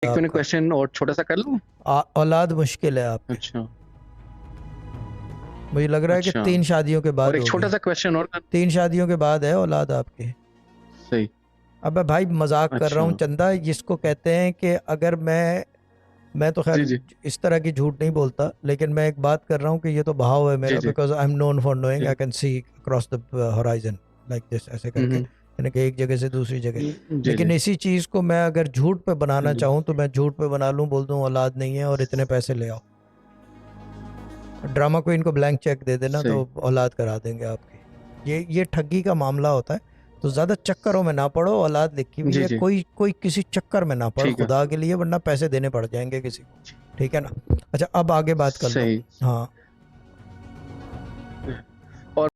एक मिनट आपका। क्वेश्चन और छोटा सा कर लूं? औलाद मुश्किल है आपकी। अच्छा मुझे लग रहा है कि अच्छा। 3 शादियों के और बाद एक छोटा होगी। सा क्वेश्चन और कर। 3 शादियों के बाद है औलाद आपकी। सही। अबे भाई मजाक कर रहा अच्छा। हूँ चंदा, जिसको कहते हैं कि अगर मैं तो जी खैर जी इस तरह की झूठ नहीं बोलता, लेकिन मैं एक बात कर रहा हूँ कि ये तो भाव है जी मेरा, जी because I am known for knowing I जी। Can see across the horizon like this, ऐसे करके, हम्म। यानी कि एक जगह से दूसरी जगह। जी लेकिन जी इसी चीज़ को मैं अगर झूठ पे बनाना जी। चाहूँ तो मैं झूठ पे बना लूँ, बोल दूँ औलाद नहीं है और इतने पैसे ले आओ। ड्रामा क्वीन को ब्लैंक चेक दे देना तो सही। औलाद करा देंगे आपकी। ये ठगी का मामला होता है। तो ज़्यादा चक्करों में ना पड़ो, औलाद लिखी हुई जी है, जी। कोई कोई किसी चक्कर में ना पड़ ठीक है। खुदा के लिए, वरना पैसे देने पड़ जाएंगे किसी को। ठीक है ना। अच्छा अब आगे बात कर लो। सही। हाँ